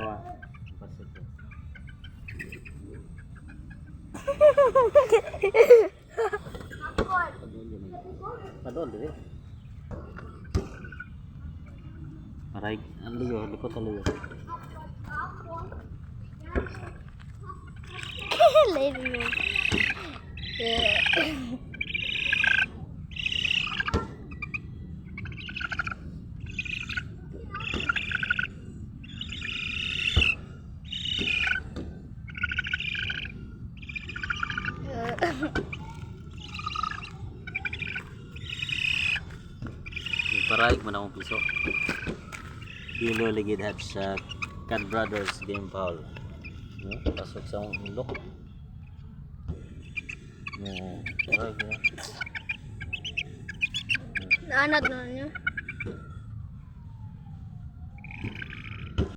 Bawa. Pasok ko. Padol deh. Maray, ang luyo, likot ang luyo. Later mo. Paraig man akong piso. Dilo ligid hat sa Cat Brothers game foul. No, pasok sa ulo. No, paraig na. Naanad na niya.